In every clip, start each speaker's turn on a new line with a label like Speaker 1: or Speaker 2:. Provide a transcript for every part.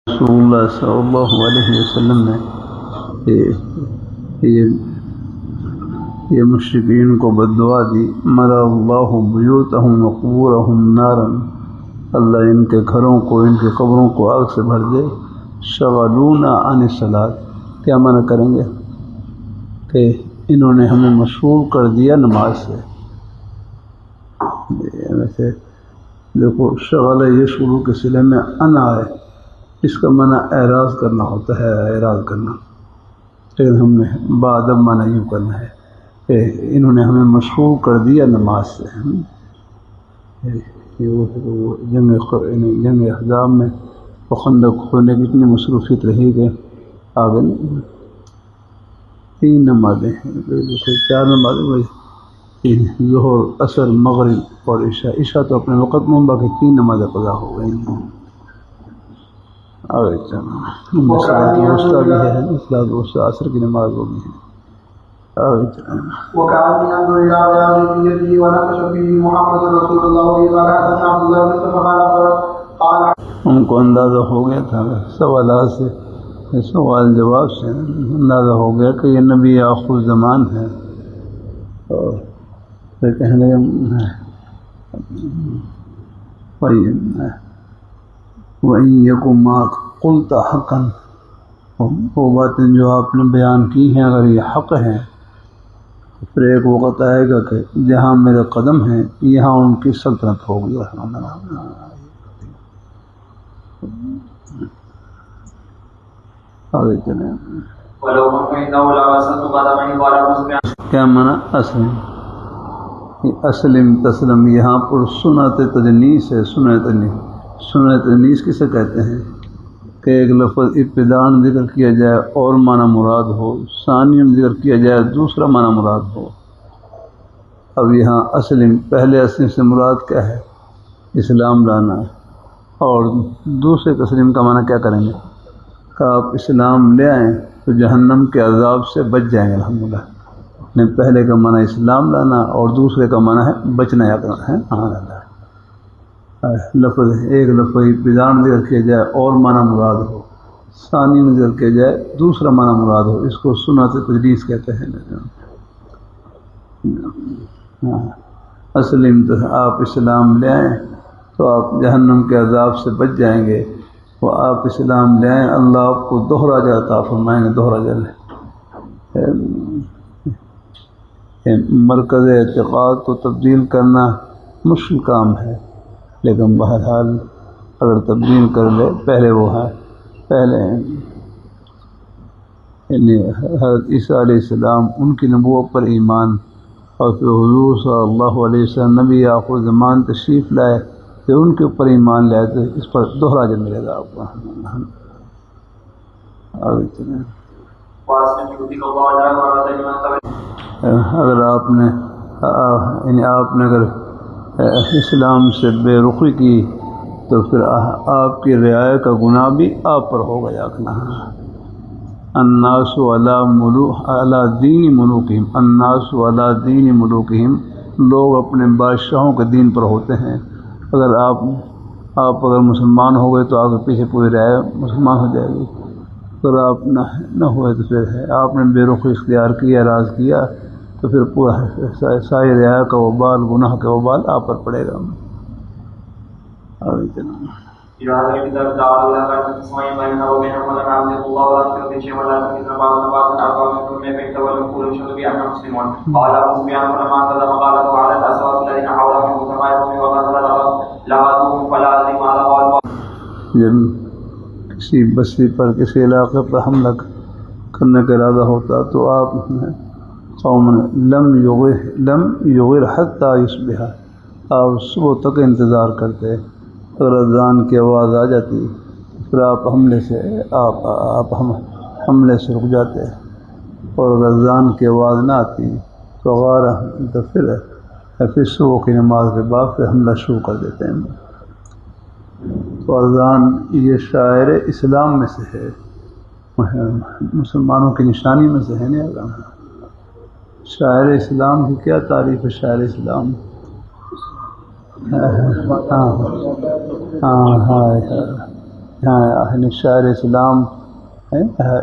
Speaker 1: رسول اللہ صلی اللہ علیہ وسلم نے یہ مشرکین کو بددعا دی، ملا اللہ بیوتہم وقبورہم نارا، اللہ ان کے گھروں کو، ان کے قبروں کو آگ سے بھر دے۔ شغلونا عن الصلاۃ، کیا منع کریں گے کہ انہوں نے ہمیں مشغول کر دیا نماز سے۔ ویسے دیکھو، شغل یہ شروع کے صلے میں ان آئے، اس کا معنی اعراض کرنا ہوتا ہے، اعراض کرنا، لیکن ہم نے بادب معنی یوں کرنا ہے کہ انہوں نے ہمیں مشغول کر دیا نماز سے۔ جنگ احزاب میں خندق کھولنے کی اتنی مصروفیت رہی کہ آگے 3 نمازیں ہیں، 4 نمازیں، ظہر، عصر، مغرب اور عشاء تو اپنے وقت میں، باقی 3 نمازیں قضا ہو گئی۔ آگے چلو، صلاۃ الوسطیٰ بھی ہے، صلاۃ الوسطیٰ عصر کی نماز وہ بھی ہے۔ آگے چلو،
Speaker 2: وكأني أنظر إلى بياض في يده ونقش فيه محمد رسول الله قال حدثنا عبد الله بن سلمة قال
Speaker 1: ان کو اندازہ ہو گیا تھا سوالات سے، سوال جواب سے اندازہ ہو گیا کہ یہ نبی آخر زمان ہے، اور پھر کہنے لگے وَإِن يَكُن مَا قُلْتَ حَقًّا، وہ باتیں جو آپ نے بیان کی ہیں اگر یہ حق ہیں، پھر ایک وقت آئے گا کہ جہاں میرے قدم ہیں یہاں ان کی سلطنت ہوگی۔ آگے چلیں، کیا معنی اسلم، اسلم تسلم، یہاں پر سنت تجنیس ہے۔ سنت تجنیس کسے کہتے ہیں کہ ایک لفظ ابتداءً ذکر کیا جائے اور معنی مراد ہو، ثانیاً ذکر کیا جائے دوسرا معنی مراد ہو۔ اب یہاں اسلم، پہلے اسلم سے مراد کیا ہے؟ اسلام لانا، اور دوسرے تسلیم کا معنی کیا کریں گے کہ آپ اسلام لے آئیں تو جہنم کے عذاب سے بچ جائیں گے الحمدللہ۔ نے پہلے کا معنی اسلام لانا اور دوسرے کا معنی ہے بچنا یا کرنا ہے۔ لفظ ایک لفظ ابتداء ذکر کیا جائے اور معنی مراد ہو، ثانی ذکر کیا جائے دوسرا معنی مراد ہو، اس کو سنت تجنیس کہتے ہیں۔ اسلم، آپ اسلام لے آئیں تو آپ جہنم کے عذاب سے بچ جائیں گے، وہ آپ اسلام لے آئیں اللہ آپ کو دوہرا اجر عطا فرمائیں گے، دوہرا اجر۔ مرکز اعتقاد کو تبدیل کرنا مشکل کام ہے، لیکن بہرحال اگر تبدیل کر لے، پہلے وہ ہے، پہلے یعنی حضرت عیسیٰ علیہ السلام ان کی نبوت پر ایمان، اور پھر حضور صلی اللہ علیہ وسلم نبی آخر زمان تشریف لائے کہ ان کے اوپر ایمان لائے تو اس پر دوہرا اجر ملے گا آپ کو۔ آگے چلیں، اگر آپ نے یعنی آپ نے اگر اسلام سے بے رخی کی تو پھر آپ کی رعایا کا گناہ بھی آپ پر ہوگا۔ یا الناس علی دین ملوکہم، الناس علی دین ملوکہم، لوگ اپنے بادشاہوں کے دین پر ہوتے ہیں۔ اگر آپ اگر مسلمان ہو گئے تو آگے پیچھے پوری رعایا مسلمان ہو جائے گی، اگر آپ نہ ہوئے تو پھر ہے آپ نے بے رخی اختیار کیا، اعراض کیا، تو پھر پورا ساری رعایا کا وبال، گناہ کا وبال آپ پر پڑے گا۔ آگے چلیں، جب کسی بستی پر، کسی علاقے پر حملہ کرنے کا ارادہ ہوتا تو آپ قوم لم یغر حتی یصبح، آپ صبح تک انتظار کرتے، اگر اذان کی آواز آ جاتی پھر آپ حملے سے رک جاتے، اور اگر اذان کی آواز نہ آتی تو پھر صبح کی نماز کے بعد پھر حملہ شروع کر دیتے ہیں۔ تو اذان یہ شاعر اسلام میں سے ہے، مسلمانوں کی نشانی میں سے ہے نہیں اذان۔ شاعر اسلام کی کیا تعریف ہے؟ شاعر اسلام یعنی شاعر اسلام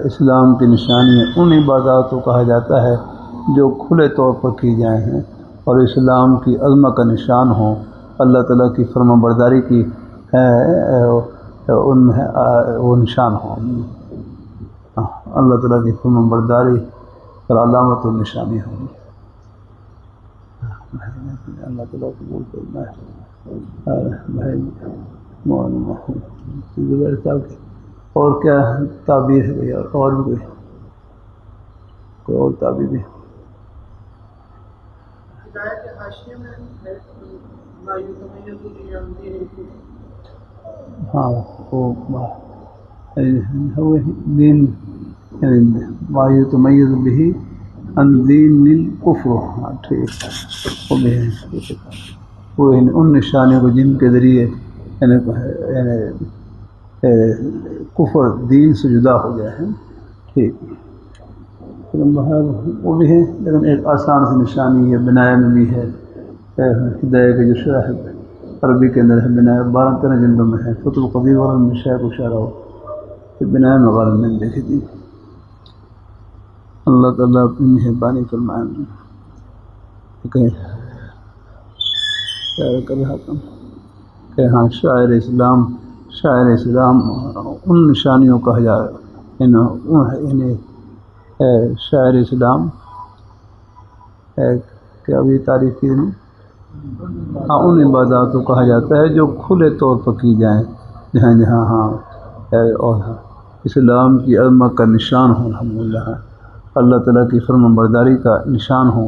Speaker 1: اسلام کی نشانی ہے، ان عبادات کو کہا جاتا ہے جو کھلے طور پر کی جائیں ہیں اور اسلام کی عظمت کا نشان ہوں، اللہ تعالیٰ کی فرما برداری کی ان میں وہ نشان ہوں، اللہ تعالیٰ کی فرما برداری اور علامت و نشانی ہوں۔ اللہ تعالیٰ قبول کرنا ہے بھائی مولانا زبیر صاحب کی اور کیا تعبیر ہے بھائی، اور بھی کوئی اور تعبیر بھی؟ ہاں وہ دین ما یتمیز به عن دین الکفر، ہاں ٹھیک ہے، وہ بھی ہے، وہ ان نشانیوں کو جن کے ذریعے یعنی کفر دین سے جدا ہو گیا ہے، ٹھیک، لیکن بہر وہ بھی ہے، لیکن ایک آسان سی نشانی ہے، بنایا میں بھی ہے، ہدایہ کے جو شرح ہے عربی کے اندر ہے، بنایا 12-13 جلدوں میں ہے، فتح القدیر اور مشاہ کو شرح ہو، بنایا میں غالب میں دیکھی تھی۔ اللہ تعالیٰ اپنی مہربانی فرمائے۔ کہ کر رہا تھا کہ ہاں شاعر اسلام ان نشانیوں کہا جائے، یعنی شاعر اسلام کیا بھی تعریف کی نہیں، ہاں ان عبادات کو کہا جاتا ہے جو کھلے طور پر کی جائیں، جہاں جہاں اور اسلام کی عظمت کا نشان ہو، الحمدللہ اللہ تعالیٰ کی فرما برداری کا نشان ہو۔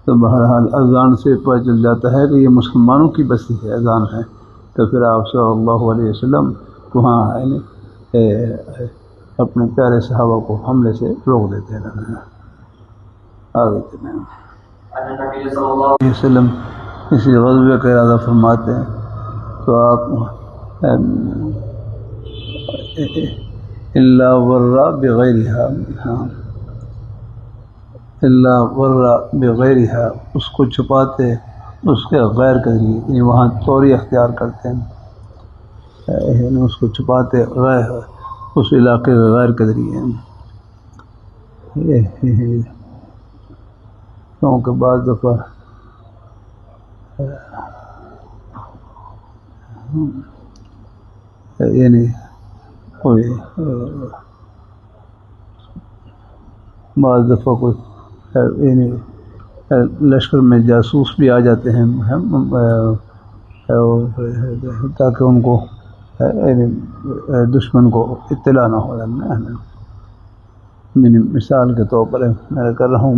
Speaker 1: تو بہرحال اذان سے پتہ چل جاتا ہے کہ یہ مسلمانوں کی بستی ہے، اذان ہے، تو پھر آپ صلی اللہ علیہ وسلم وہاں اپنے پیارے صحابہ کو حملے سے روک دیتے ہیں۔ آگے چلیں، صلی اللہ علیہ وسلم کسی غزوے کا ارادہ فرماتے ہیں تو آپ اللہ ورّا بغیرہا، اللہ ورّا بغیرہا، اس کو چھپاتے اس کے غیر کے ذریعے، یعنی وہاں طوری اختیار کرتے ہیں، یعنی اس کو چھپاتے غیر اس علاقے کے غیر کے ذریعے، کیونکہ بعض دفعہ یعنی کوئی بعض دفعہ کوئی یعنی لشکر میں جاسوس بھی آ جاتے ہیں تاکہ ان کو دشمن کو اطلاع نہ ہو جانا۔ مثال کے طور پر میں کر رہا ہوں،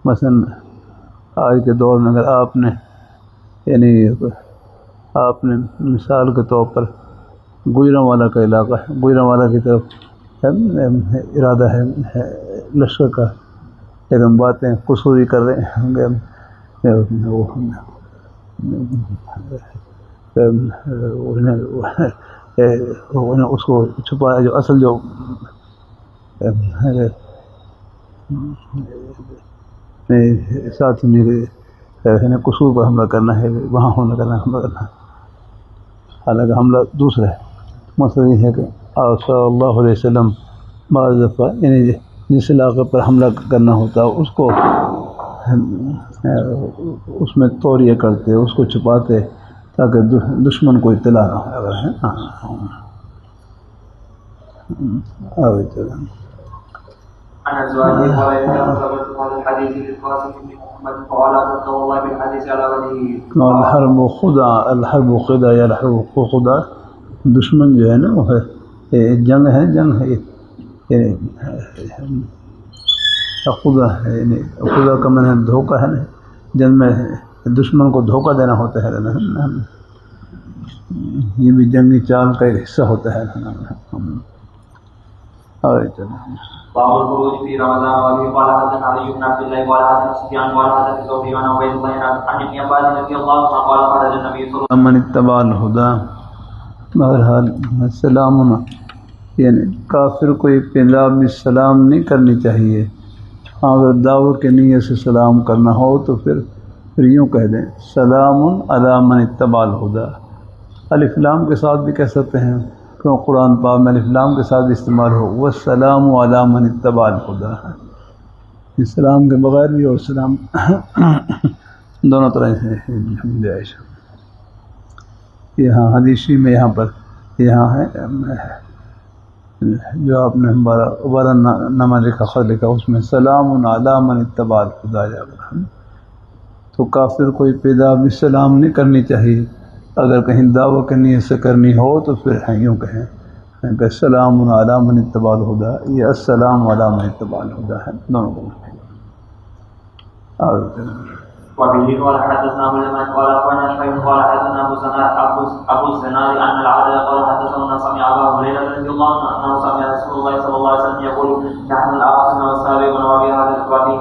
Speaker 1: مثلاً آج کے دور میں اگر آپ نے مثال کے طور پر گجرانوالہ کا علاقہ ہے، گجرانوالہ کی طرف ارادہ ہے لشکر کا، لیکن باتیں قصوری کر رہے ہوں گے، اس کو چھپایا جو اصل جو ساتھ میرے قصور پر حملہ کرنا ہے، وہاں حملہ کرنا، حالانکہ حملہ دوسرا ہے۔ مسئلہ یہ ہے کہ آپ صلی اللہ علیہ وسلم بعض دفعہ یعنی جس علاقے پر حملہ کرنا ہوتا ہے اس کو اس میں توریہ کرتے، اس کو چھپاتے تاکہ دشمن کو اطلاع نہ ہو۔ آگے چلیں۔
Speaker 2: عن ازواجه قال ان ذكرت هذا الحديث للقاسم بن محمد فقال اتى الله بالحديث على وجهه
Speaker 1: الحرب خدا یا الحرب خدا، دشمن جو ہے نا وہ ہے جنگ ہے خدا ہے، یعنی خدا کا معنی دھوکہ ہے نا، جنگ میں دشمن کو دھوکہ دینا ہوتا ہے نا، یہ بھی جنگی چال کا ایک حصہ ہوتا ہے۔ اور چلیں
Speaker 2: باب الخروج في رمضان وفي قال حدثنا علي بن عبد الله قال حدثنا سفيان قال حدثنا زهري عن عبيد الله عن ابن عباس رضي الله عنه قال خرج النبي صلى الله عليه وسلم
Speaker 1: من اتبع الهدى۔ بہرحال سلام یعنی کافر کو ابتدا میں سلام نہیں کرنی چاہیے، اگر دعوت کی نیت سے سلام کرنا ہو تو پھر پھر یوں کہہ دیں سلام علی من اتبع الہدی، الف لام کے ساتھ بھی کہہ سکتے ہیں کیوں قرآن پاک میں الف لام کے ساتھ استعمال ہو، والسلام علی من اتبع الہدی، سلام کے بغیر بھی اور سلام دونوں طرح سے یہاں حدیثی میں یہاں پر یہاں ہے جو آپ نے ہمارا نامہ لکھا خط لکھا اس میں سلام علی من اتبع الہدی، تو کافر کوئی پیدا بھی سلام نہیں کرنی چاہیے، اگر کہیں دعویٰ کی نیت سے کرنی ہو تو پھر یوں کہیں کہ السلام علی من اتبع الہدی، یہ السلام علی من اتبع الہدی ہے، دونوں کو
Speaker 2: وبه قال حدثنا ابو اليمان قال اخبرنا شعيب قال حدثنا ابو الزناد ان العادل قال حدثنا سمع ابا هريره رضي الله عنه انه سمع رسول الله صلى الله عليه وسلم يقول نحن الاخرون والسابقون وفي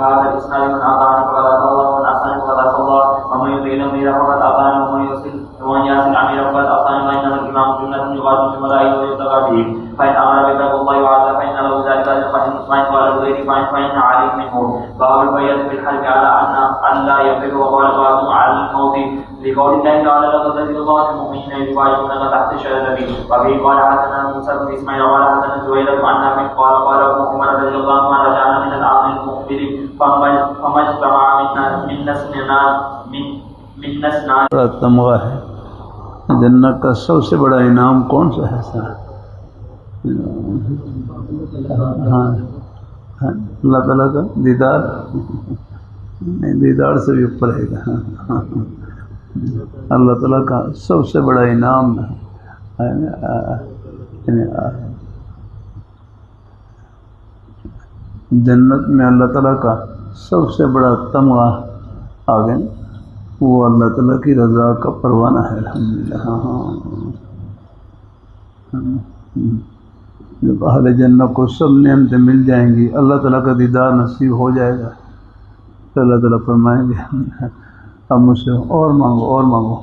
Speaker 2: هذا الاسناد من اطاعني فقد اطاع الله ومن احسن فقد اطاع الله ومن يطع الامير فقد اطاعني ومن يعصي الامير فقد اطاعني وانما الامام جنة يقال في ملائكه ويتقى به فان امر بتقوى الله وعدل فان له ذلك اجر فان قال بغيره فان عليه منه باب البيان في الحلف على ان لا يفر وقال بعضهم على الموت لقول الله تعالى لقد رضي الله المؤمنين اذ يبايعونك تحت الشجره وفيه قال حدثنا موسى بن اسماعيل قال حدثنا زهير عن نافع قال ابن عمر رضي الله عنه رجعنا من العام المقبل فما اجتمع من نسنا
Speaker 1: تمغہ ہے جنت کا سب سے بڑا انعام کون سا ہے سر؟ ہاں اللہ تعالیٰ کا دیدار، نہیں دیدار سے بھی اوپر ہے گا، اللہ تعالیٰ کا سب سے بڑا انعام ہے، جنت میں اللہ تعالیٰ کا سب سے بڑا تمغہ آگے وہ اللہ تعالیٰ کی رضا کا پروانہ ہے، الحمدللہ۔ جب اہل جنت کو سب نعمتیں مل جائیں گی، اللہ تعالیٰ کا دیدار نصیب ہو جائے گا، تو اللہ تعالیٰ فرمائیں گے اب مجھ سے اور مانگو اور مانگو۔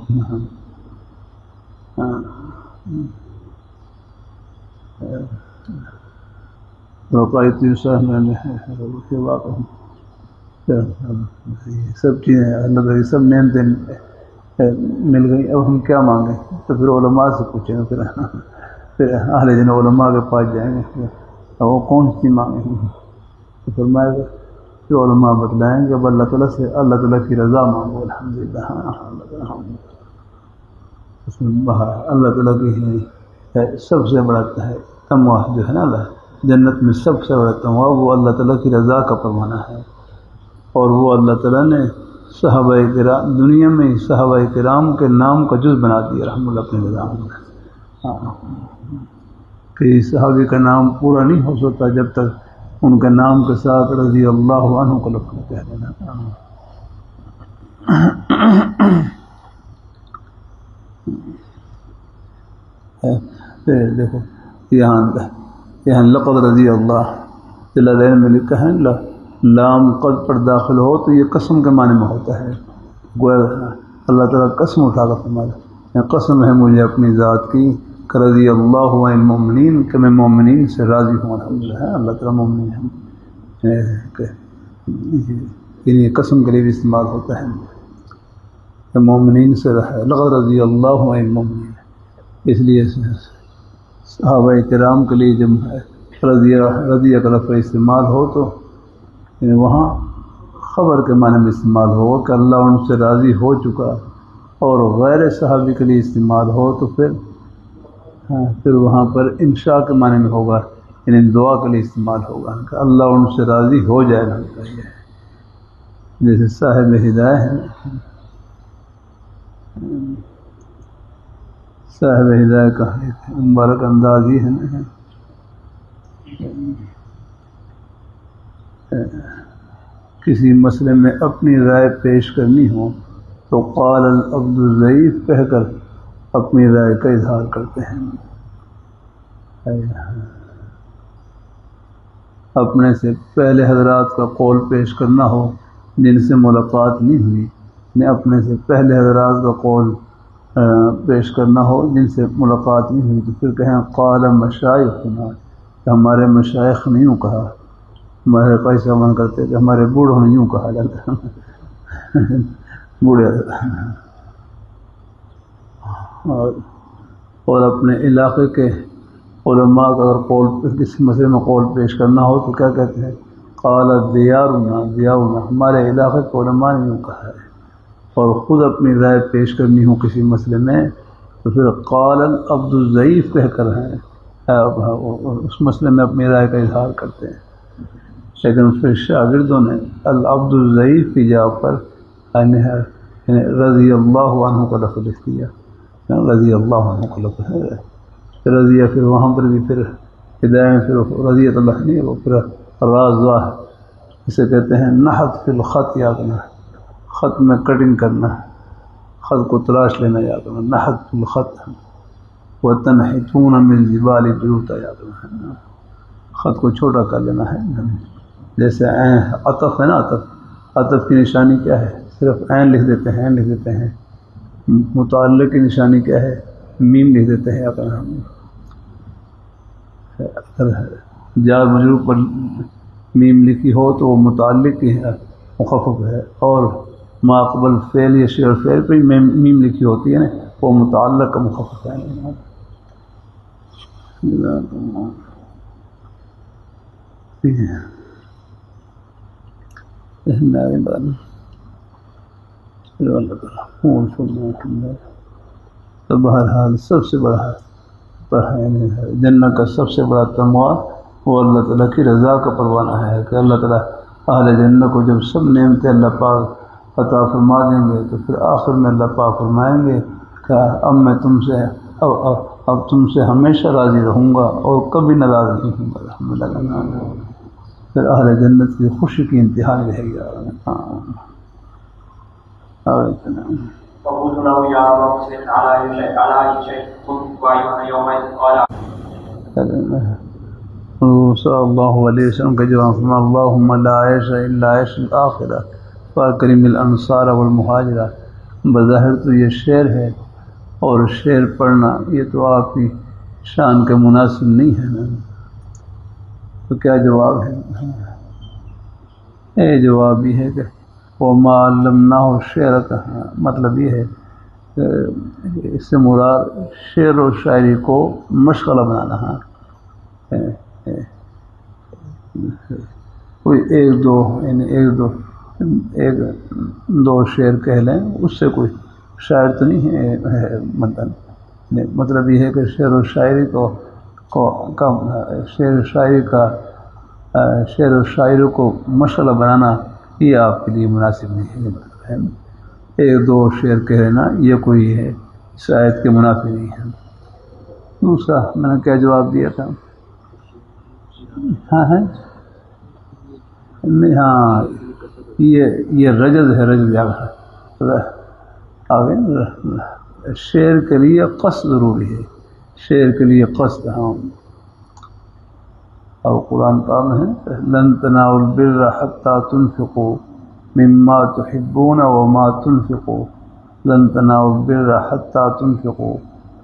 Speaker 1: رقائت یوسف میں کے واقع سب چیزیں اللہ تعالیٰ کی سب نعمتیں مل گئی، اب ہم کیا مانگیں؟ تو پھر علماء سے پوچھیں گے، پھر اہل جنت علماء کے پاس جائیں گے، اب وہ کون سی مانگیں گے؟ تو فرمائے گا کہ علماء بتلائیں گے اب اللہ تعالیٰ سے اللہ تعالیٰ کی رضا مانگو، الحمدللہ۔ اس میں اللہ تعالیٰ کی سب سے بڑا تمغہ جو ہے نا، اللہ جنت میں سب سے بڑا تمغہ وہ اللہ تعالیٰ کی رضا کا پروانہ ہے، اور وہ اللہ تعالیٰ نے صحابہ کرام دنیا میں ہی صحابہ کرام کے نام کا جز بنا دیا رحمۃ اللہ اپنے نظام میں، کہ صحابی کا نام پورا نہیں ہو سکتا جب تک ان کے نام کے ساتھ رضی اللہ عنہ کو لفظ کہہ دینا۔ پھر دیکھو یہاں لقد رضی اللہ جلالین میں لکھا ہے، لام قد پر داخل ہو تو یہ قسم کے معنی میں ہوتا ہے، گویا اللہ تعالیٰ قسم اٹھا کر فرمایا قسم ہے مجھے اپنی ذات کی کہ رضی اللہ عن المؤمنین، کہ میں مومنین سے راضی ہوں، الحمدللہ اللہ تعالیٰ مومنین ہے، یعنی قسم کے لیے بھی استعمال ہوتا ہے کہ مومنین سے رہا، لقد رضی اللہ عن المؤمنین، اس لیے صحابہ کرام کے لیے جب رضی کا لفظ استعمال ہو تو وہاں خبر کے معنی میں استعمال ہو کہ اللہ ان سے راضی ہو چکا، اور غیر صحابی کے لیے استعمال ہو تو پھر وہاں پر انشاء کے معنی میں ہوگا، یعنی دعا کے لیے استعمال ہوگا کہ اللہ ان سے راضی ہو جائے گا، جیسے صاحب ہدایہ ہے، صاحب ہدایہ کا ایک مبارک انداز ہی ہے کسی مسئلے میں اپنی رائے پیش کرنی ہو تو قال العبد الضعیف کہہ کر اپنی رائے کا اظہار کرتے ہیں، اپنے سے پہلے حضرات کا قول پیش کرنا ہو جن سے ملاقات نہیں ہوئی، نے اپنے سے پہلے حضرات کا قول پیش کرنا ہو جن سے ملاقات نہیں ہوئی تو پھر کہیں قال مشائخنا، کہ ہمارے مشائخ نے یوں کہا، ہمارے پیسہ من کرتے کہ ہمارے بوڑھوں نے یوں کہا جاتا بوڑھے اور اپنے علاقے کے علماء کا اگر قول کسی مسئلے میں قول پیش کرنا ہو تو کیا کہتے ہیں؟ قال دیارنا ہمارے علاقے کے علماء نے یوں کہا ہے. اور خود اپنی رائے پیش کرنی ہو کسی مسئلے میں تو پھر قال العبد الضعیف کہہ کر ہیں اس مسئلے میں اپنی رائے کا اظہار کرتے ہیں. لیکن پھر شاگردوں نے العبد الضعیف کی جگہ پر رضی اللہ عنہ کا لفظ لکھ دیا. رضی اللہ عنہ کا لفظ ہے رضیہ، پھر وہاں پر بھی پھر ہدایہ میں پھر رضیت اللہ نہیں، وہ پھر رازہ ہے. اسے کہتے ہیں نحت فی الخط، یاد کرنا، خط میں کٹنگ کرنا، خط کو تلاش لینا، یاد کرنا، نحت فی الخط. وَتَنْحِتُونَ مِنَ الْجِبَالِ بُيُوتًا، یاد کرنا، خط کو چھوٹا کر لینا ہے. جیسے عطف ہے نا، عطف کی نشانی کیا ہے؟ صرف عین لکھ دیتے ہیں، لکھ دیتے ہیں. متعلق کی نشانی کیا ہے؟ میم لکھ دیتے ہیں. اگر جار مجرور پر میم لکھی ہو تو وہ متعلق کی ہے، مخفف ہے، اور ما قبل فعل یا شعر فعل پہ میم لکھی ہوتی ہے نا، وہ متعلق کا مخفف ہے. تو بہرحال سب سے بڑا جنت کا سب سے بڑا تمغہ وہ اللہ تعالیٰ کی رضا کا پروانہ ہے کہ اللہ تعالیٰ اہل جنت کو جب سب نعمتیں اللہ پاک عطا فرما دیں گے تو پھر آخر میں اللہ پاک فرمائیں گے کہ اب میں اب تم سے ہمیشہ راضی رہوں گا اور کبھی ناراض نہیں ہوں گا. الحمدللہ. پھر اہل جنت کی خوشی کی انتہا نہیں رہے گا.
Speaker 2: فقلت له يا أبا مسلم على أي شيء كنت وأيها يومئذ قال
Speaker 1: صلی اللہ علیہ وسلم کا جواب فرما اللہم لا عیش الا عیش الآخرہ فاکرم الانصار والمہاجرہ. بظاہر تو یہ شعر ہے اور شعر پڑھنا یہ تو آپ کی شان کے مناسب نہیں ہے نا. تو کیا جواب ہے؟ یہ جواب یہ ہے کہ وما علمناہ الشعر کا مطلب یہ ہے کہ اس سے مراد شعر و شاعری کو مشغلہ بنانا ہے. کوئی ایک دو شعر کہہ لیں اس سے کوئی شاعر تو نہیں ہے. مطلب یہ ہے کہ شعر و شاعری شعر و شاعری کو مشغلہ بنانا یہ آپ کے لیے مناسب نہیں ہے. ایک دو شعر کہہ لینا یہ کوئی ہے اس آیت کے منافی نہیں ہے. دوسرا میں نے کیا جواب دیا تھا؟ ہاں یہ رجز ہے. رجز آگے شعر کے لیے قصد ضروری ہے. شعر کے لیے قصد. ہاں اور قرآن پاک میں ہے لن تنالوا البر حتى تنفقوا مما تحبون وما تنفقوا. لن تنالوا البر حتى تنفقوا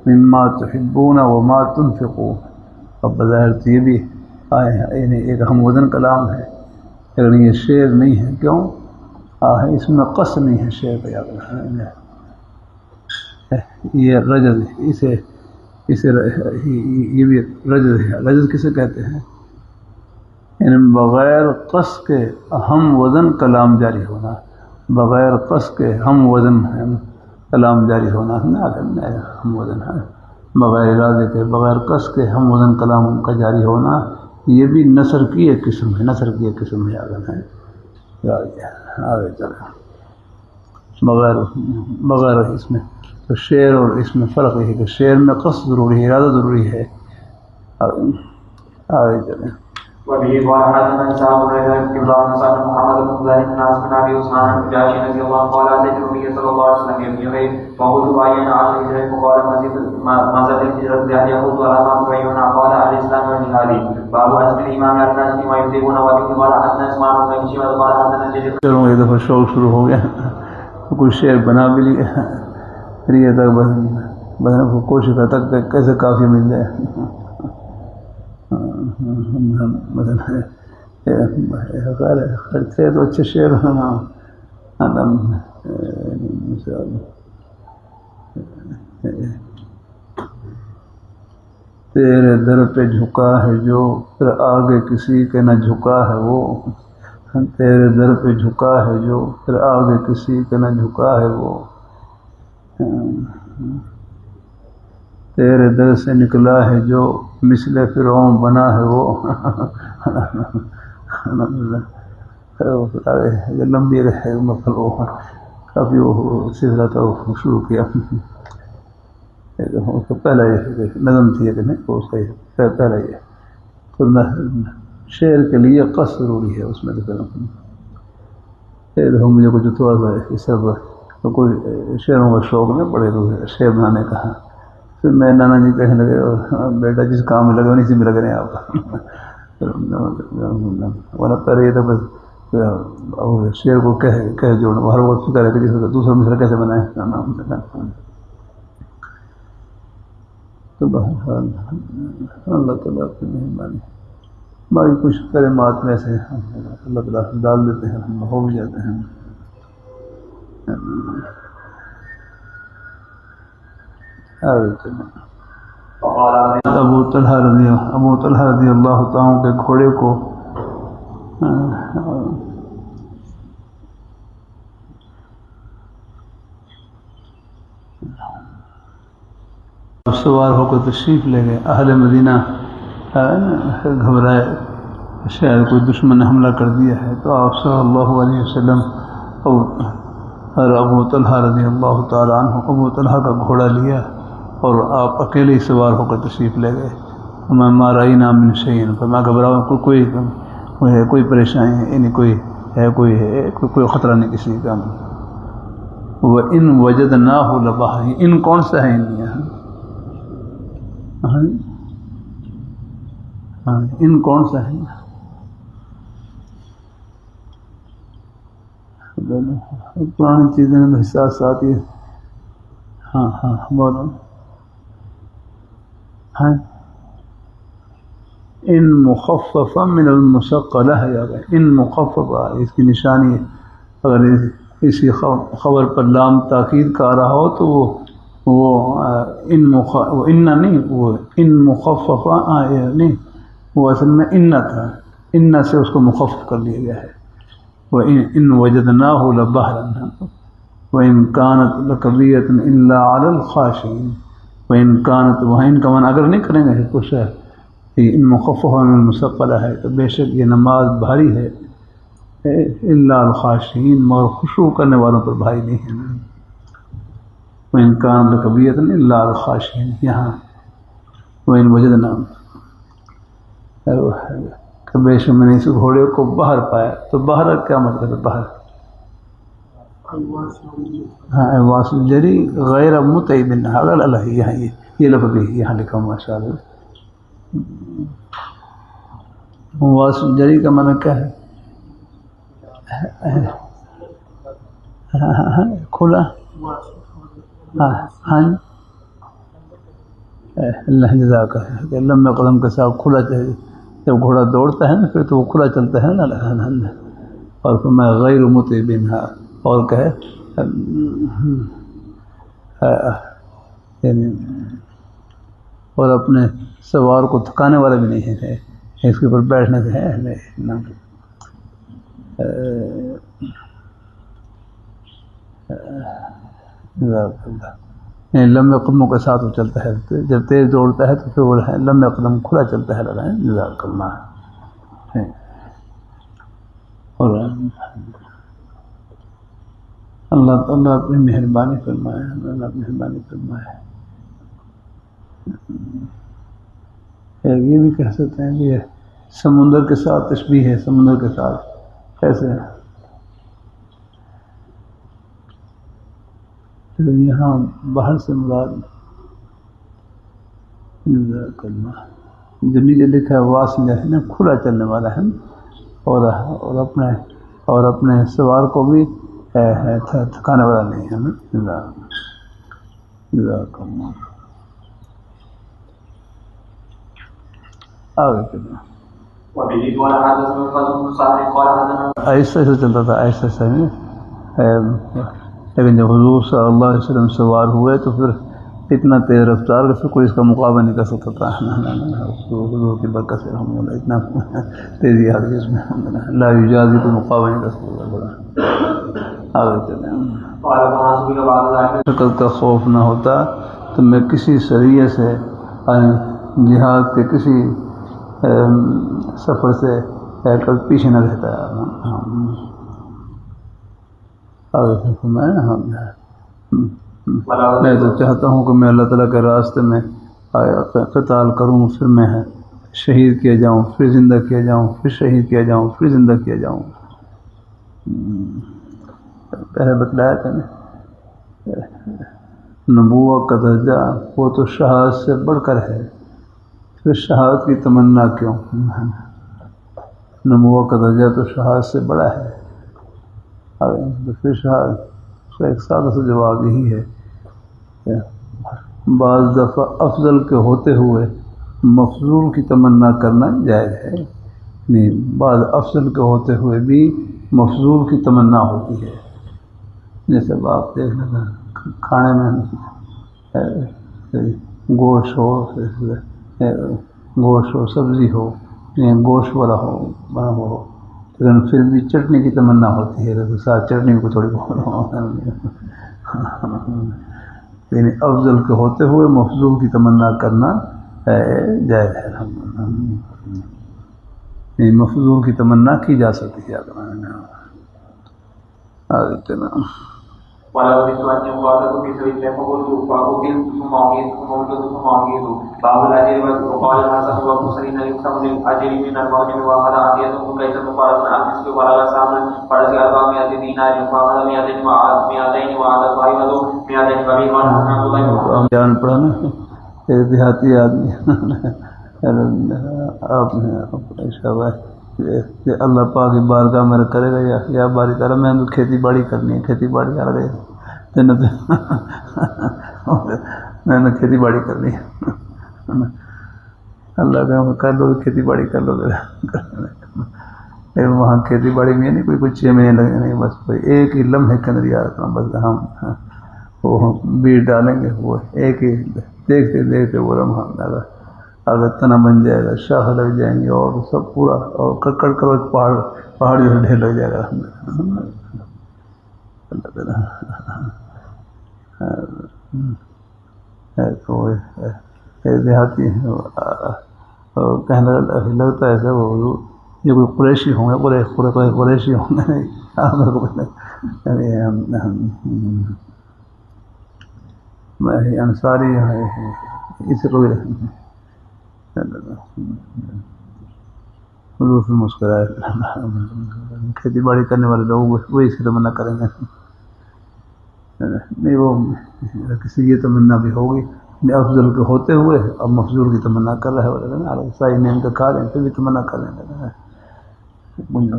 Speaker 1: مما تحبون وما تنفقوا. اب بظاہر تو یہ بھی یعنی ایک ہم وزن کلام ہے لیکن یہ شعر نہیں ہے. کیوں؟ اس میں قصد نہیں ہے شعر کا. یہ رجز اسے یہ بھی رجز ہے. رجز کسے کہتے ہیں؟ یعنی بغیر قصد کے ہم وزن کلام جاری ہونا. بغیر قصد کے ہم وزن کلام جاری ہونا. ہم وزن ہے بغیر ارادے کے بغیر قصد کے ہم وزن کلام کا جاری ہونا یہ بھی نثر کی ایک قسم ہے. نثر کی ایک قسم ہے. آگے چلے بغیر اس میں تو شعر اور اس میں فرق یہ ہے کہ شعر میں قصد ضروری ہے، ارادہ ضروری ہے. آگے چلیں.
Speaker 2: وبه قال حدثنا اسحاق بن ابراهيم بن محمد بن زيد بن عاصم بن ابي عثمان بن جاشع رضي الله قال اتيت النبي صلى الله عليه وسلم في غير فقلت باين على الهجره فقال ما زاد الهجره يعني يقول ولا ما تبين قال الاسلام والجهاد باب اسم الامام الناس ما يطيعون وبه قال حدثنا اسماعيل بن هشام قال حدثنا جرير.
Speaker 1: چلو یہ دفعہ شوق شروع ہو گیا. کوئی شعر بنا بھی لیا تک بس کوشش کرتا کہ کیسے کافی مل جائے. خیر تھے تو اچھے شعر تیرے در پہ جھکا ہے جو پھر آگے کسی کے نہ جھکا ہے وہ، تیرے در پہ جھکا ہے جو پھر آگے کسی کے نہ جھکا ہے وہ، تیرے در سے نکلا ہے جو مثل فرعون بنا ہے وہ۔ یہ لمبی ہے مطلب کافی وہ سلسلہ تھا وہ شروع کیا، اس کا پہلا یہ نظم تھی کہ نہیں وہ اس کا پہلا یہ تو شعر کے لیے قصد ضروری ہے اس میں تو مجھے کچھ تھوڑا سا اس طرح کوئی شعروں کا شوق نہیں پڑے تو شعر بنانے کا، پھر میں نانا جی کہنے لگے بیٹا جس کام میں لگے اسی میں لگ رہے ہیں آپ، ورنہ پہلے یہ تھا بس شعر کو کہہ جوڑنا، ہر وقت فکر ہے کہ دوسرا مصرع کیسے بنائے، تو بہرحال اللہ تعالیٰ کی مہربانی باقی کچھ کلمات میں سے اللہ تعالیٰ ڈال دیتے ہیں، ہم ہو بھی جاتے ہیں۔ ابو طلحہ رضی اللہ تعالیٰ کے گھوڑے کو سوار ہو کر تشریف لے گئے، اہل مدینہ گھبرائے شاید کوئی دشمن نے حملہ کر دیا ہے، تو آپ صلی اللہ علیہ وسلم اور ابو طلحہ رضی اللہ تعالیٰ عنہ ابو طلحہ کا گھوڑا لیا اور آپ اکیلے ہی سوار ہو کر تشریف لے گئے۔ میں مارائینا من شیئن، میں گھبراؤں کوئی پریشانی ہے یعنی کوئی خطرہ نہیں کسی کا۔ وہ ان وجدناہ لبحر، ان کون سا ہے ان کون سا ہے؟ پرانی چیزیں میں احساس آتی ہے۔ ہاں بولو۔ ان مخففہ من المثقلہ ہے، ان مخففہ اس کی نشانی ہے، اگر اسی خبر پر لام تاکید کا آ رہا ہو تو وہ ان مخففہ نہیں، وہ اصل میں ان تھا، ان سے اس کو مخفف کر لیا گیا ہے۔ وَإِن وَجَدْنَاهُ لَبَحْرًا وَإِن كَانَتْ لَكَبِيرَةٌ إِلَّا عَلَى الْخَاشِعِينَ وَإِن كَانَتْ وَإِن کا معنی اگر نہیں کریں گے کچھ ہے ان مخففہ من المثقلہ ہے تو بے شک یہ نماز بھاری ہے، إِلَّا الْخَاشِعِينَ مگر خشوع کرنے والوں پر بھاری نہیں ہے۔ وَإِن كَانَتْ لَكَبِيرَةٌ إِلَّا عَلَى الْخَاشِعِينَ یہاں وَإِن وَجَدْنَاهُ کہ بے شک میں نے اس گھوڑے کو باہر پایا، تو باہر کیا مطلب ہے؟ باہر واسل جری غیر متعب اللہ، یہاں یہ لفظ بھی یہاں لکھا ہوا ماشاء اللہ۔ واسل جری کا معنی کیا ہے؟ کھلا، اللہ جزاک ہے، لمبے قدم کے ساتھ کھلا چاہیے، جب گھوڑا دوڑتا ہے نا پھر تو وہ کھلا چلتا ہے نا، اور پھر میں غیر متعب اور کہے یعنی اور اپنے سوار کو تھکانے والا بھی نہیں ہے، اس کے اوپر بیٹھنے سے ہے لمبے قدموں کے ساتھ وہ چلتا ہے، جب تیز دوڑتا ہے تو پھر وہ لمبے قدم کھلا چلتا ہے، جزاک اللہ۔ اور اللہ تعالیٰ اپنی مہربانی فرمائے، یہ بھی کہہ سکتے ہیں کہ یہ سمندر کے ساتھ تشبیہ ہے، سمندر کے ساتھ کیسے ہے؟ یہاں باہر سے مراد جو نیچے لکھا ہے واصل ہے کھلا چلنے والا ہے، اور اپنے سوار کو بھی تھکانے والا نہیں ہے نا۔ جزاک اللہ۔ آگے ایسا چلتا تھا، ایسا لیکن جب حضور صلی اللہ علیہ وسلم سوار ہوئے تو پھر اتنا تیز رفتار کہ کوئی اس کا مقابلہ نہیں کر سکتا تھا. حضور کی برکت سے الحمدللہ اتنا تیزی آ گئی اس میں، لا یجازی کو مقابلہ نہیں کر سکتا. آگے چلیں. شکل کا خوف نہ ہوتا تو میں کسی سریے سے جہاد کے کسی سفر سے کبھی پیچھے نہ رہتا ہے. میں تو چاہتا ہوں کہ میں اللہ تعالیٰ کے راستے میں قتال کروں، پھر میں شہید کیا جاؤں، پھر زندہ کیا جاؤں، پھر شہید کیا جاؤں، پھر زندہ کیا جاؤں. پہلے بتلایا تھا نا، نبوت کا درجہ وہ تو شہادت سے بڑھ کر ہے، پھر شہادت کی تمنا کیوں؟ نبوت کا درجہ تو شہادت سے بڑا ہے. تو پھر شہادت کا ایک سادہ سا جواب یہی ہے کہ بعض دفعہ افضل کے ہوتے ہوئے مفضول کی تمنا کرنا جائز ہے. نہیں، بعض افضل کے ہوتے ہوئے بھی مفضول کی تمنا ہوتی ہے. جیسے آپ دیکھ لیں کھانے میں گوشت ہو، سبزی ہو، گوشت والا ہو بنا ہو، لیکن پھر بھی چٹنی کی تمنا ہوتی ہے تو ساتھ چٹنی کو تھوڑی بہت. یعنی افضل کے ہوتے ہوئے مفضول کی تمنا کرنا جائز ہے. یعنی مفضول کی تمنا کی جا سکتی ہے.
Speaker 2: ولو بسوا أن يقاتلوا في سبيل الله فقتلوا ثم أعيدوا ثم قتلوا ثم أعيدوا. باب الأجر. وقال الحسن والبصري يقسم للأجر من المغنم وأخذ عطية ليس مقارنة عن مثل ولا سام فرس 400 دينار فأخذ 200 وعاد صاحبه 200 فبه قال حسن الله
Speaker 1: جان پڑھا نا دیہاتی آدمی آپ نے شاباش کہ اللہ پاک کی بارگاہ میں کرے گا یا باری تعالیٰ میں تو کھیتی باڑی کرنی ہے، کھیتی باڑی آ رہے میں نے کھیتی باڑی کرنی ہے. اللہ کا کر لو کھیتی باڑی کر لو، لیکن وہاں کھیتی باڑی میں نہیں کوئی 6 مہینے لگے نہیں، بس کوئی ایک ہی لمحے کے اندر یاد رکھنا، بس ہم وہ بیج ڈالیں گے، وہ ایک ہی دیکھتے دیکھتے وہ لمحہ اگر تنا بن جائے گا، شاخ لگ جائیں گے اور سب پورا اور کڑ پہاڑ جو ڈھیر لگ جائے گا. تو دیہاتی کہنے لگتا ہے ایسا وہ یہ کوئی قریشی ہوں گے، قریشی ہوں گے میں انصاری اسے کوئی حضور سے مسکرائے. کھیتی باڑی کرنے والے لوگ وہی اس کی تمنا کریں گے. نہیں وہ کسی یہ تمنا بھی ہوگی افضل کے ہوتے ہوئے اب مفضول کی تمنا کر رہے ہو، سائی نیم کا کھا لیں پھر بھی تمنا کر لیں،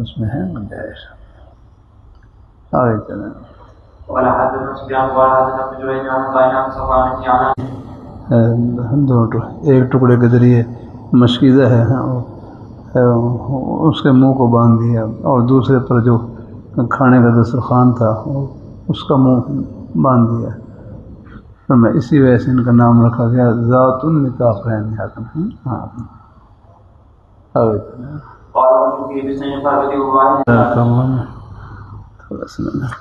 Speaker 1: اس میں ہے گنجائش. آگے چلیں. ایک ٹکڑے کے ذریعے مشکیزہ ہے اس کے منہ کو باندھ دیا اور دوسرے پر جو کھانے کا دسترخوان تھا اس کا منہ باندھ دیا. تو میں اسی وجہ سے ان کا نام رکھا گیا ذات النطاقین. ہاں تھوڑا سا سننا ہے.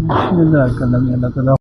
Speaker 1: بسم اللہ